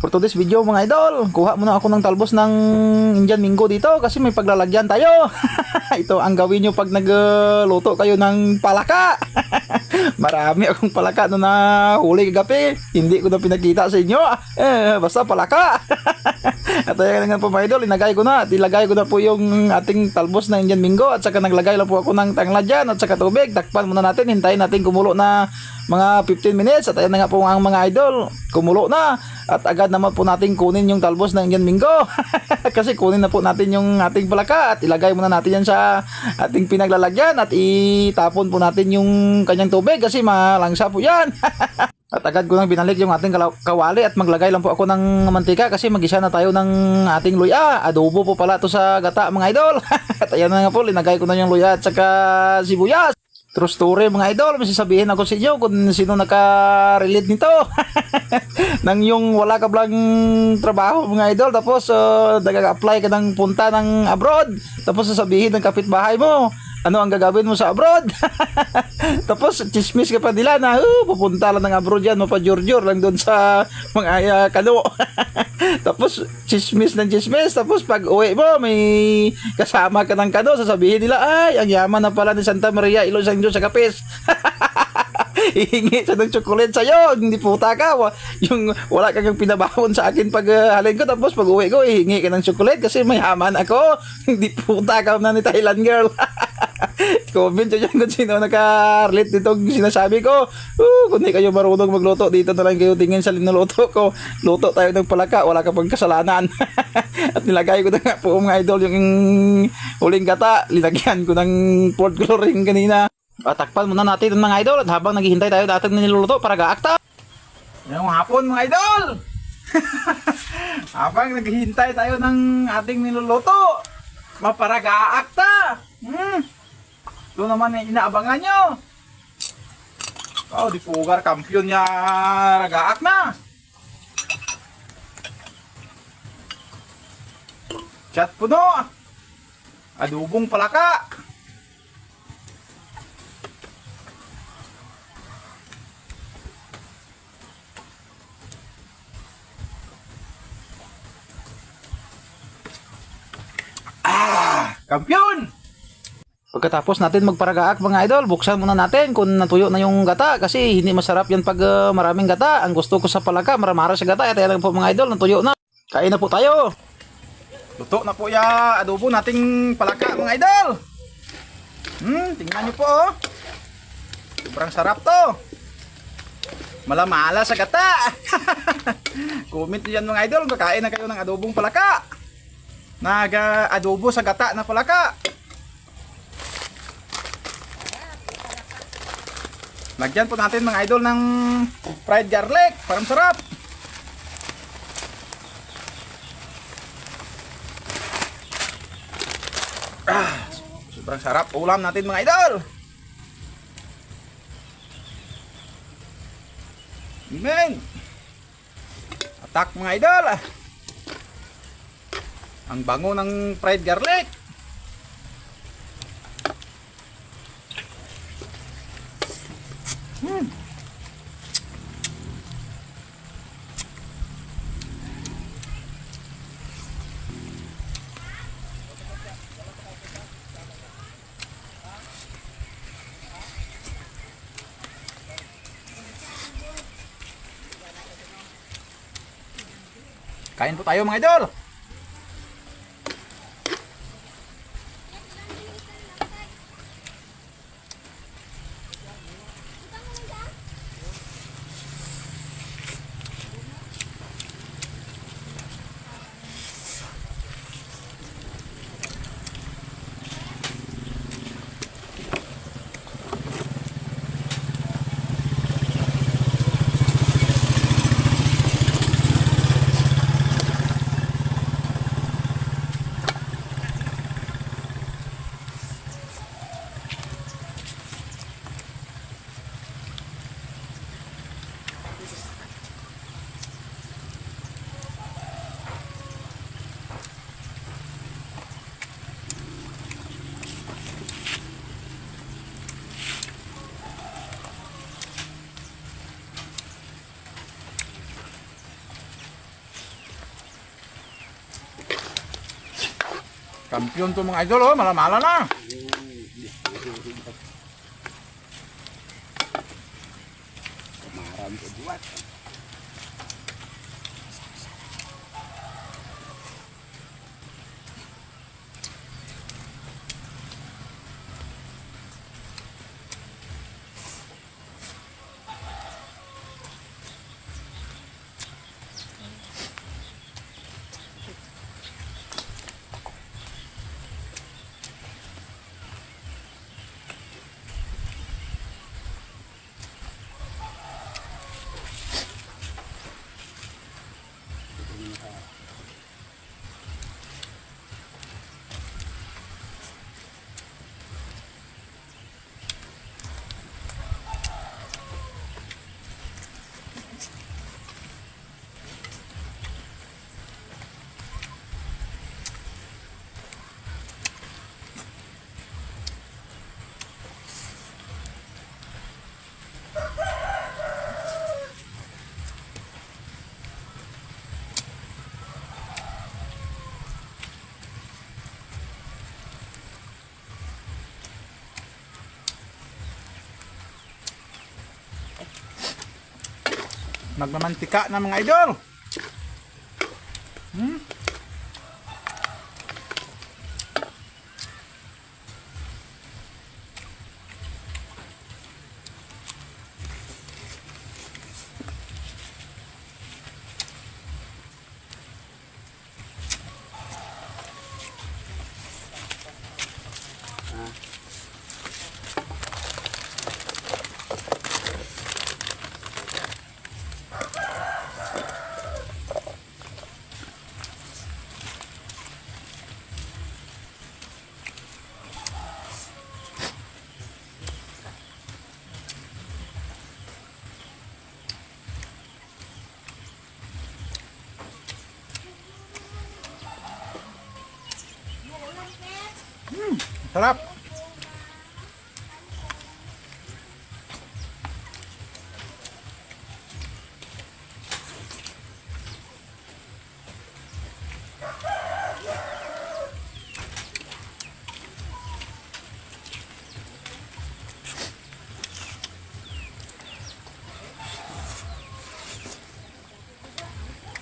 For today's video mga idol, kuha muna ako ng talbos ng Indian Mingo dito kasi may paglalagyan tayo. Ito ang gawin nyo pag nagluto kayo ng palaka. Marami akong palaka na nahuli kagabi. Hindi ko na pinakita sa inyo. Basta palaka. At ayan nga po mga idol, ilagay ko na po yung ating talbos ng Indian Mingo at saka naglagay lang po ako ng tanglad dyan at saka tubig. Takpan muna natin, hintayin natin kumulo na mga 15 minutes at ayan na nga po ang mga idol, kumulo na at agad naman po natin kunin yung talbos ng Indian Mingo. Kasi kunin na po natin yung ating palaka at ilagay muna natin yan sa ating pinaglalagyan at itapon po natin yung kanyang tubig kasi malangsa po yan. At agad ko nang binalik yung ating kawali at maglagay lang po ako ng mantika kasi mag-isa na tayo ng ating luya. Adobo po pala to sa gata mga idol. At ayan na nga po, linagay ko na yung luya at saka sibuyas. True story mga idol, may sasabihin ako sa inyo kung sino naka-relate nito. Nang yung wala ka blang trabaho mga idol, tapos nag-apply ka ng punta ng abroad, tapos sasabihin ng kapitbahay mo, ano ang gagawin mo sa abroad? Tapos chismis ka pa nila na pupunta lang ng abroad yan, mapajurjur lang doon sa mga kano. Tapos chismis ng chismis, tapos pag uwi mo may kasama ka ng kano, sasabihin nila, ay ang yaman na pala ni Santa Maria Ilosanjo sa Kapis. Hihingi siya ng chocolate sa'yo, hindi puta ka, yung wala kang pinabawon sa akin pag halin ko, tapos pag uwi ko hihingi ka ng chocolate kasi mayaman ako. Hindi puta ka na ni Thailand girl. Comment nyo dyan kung sino naka-relate nitong sinasabi ko. Kung di kayo marunong magluto, dito na lang kayo tingin sa linuluto ko. Luto tayo ng palaka, wala ka pang kasalanan. At nilagay ko na nga po mga idol yung huling gata, linagyan ko ng pork coloring kanina. Takpan muna natin mga idol at habang naghihintay tayo dating niluluto para gaakta. Ngayong hapon mga idol. Habang naghihintay tayo ng ating niluluto, maparaga-akta. Ito naman yung inaabangan nyo. Di pugar, kampiyon niya ragaak na. Chat puno. Adobong palaka. Kampiyon! Pagkatapos natin magparagaak mga idol, buksan muna natin kung natuyo na yung gata kasi hindi masarap yan pag maraming gata. Ang gusto ko sa palaka, maramara sa gata. At ayan po mga idol, natuyo na. Kain na po tayo. Luto na po ya adobo nating palaka mga idol. Tingnan nyo po oh. Sobrang sarap to. Malamala sa gata. Comment nyo yan mga idol, kakain na kayo ng adobong palaka. Nag-adobo sa gata na palaka. Lagyan po natin mga idol ng fried garlic para masarap. Sobrang sarap ulam natin mga idol. Amen. Atak mga idol. Ang bango ng fried garlic. Kain po tayo mga idol. Kampiyon to mga idol, oh. Malamala na. Marami ko buat. Magmamantika na mga idol. Sarap.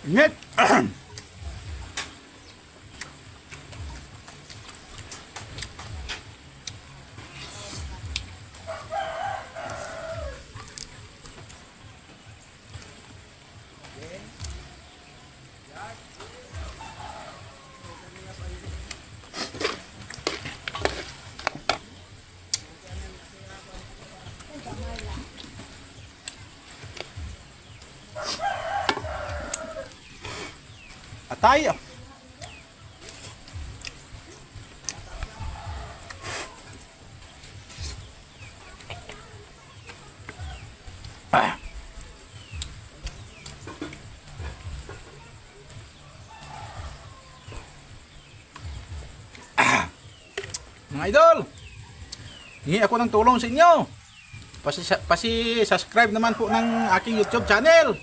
Init. Atay. Mga idol, hingi ako ng tulong sa inyo. Pasi-subscribe naman po ng aking YouTube channel.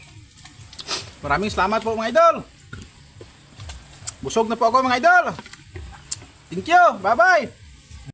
Maraming salamat po mga idol. Busog na po ako mga idol. Thank you. Bye-bye.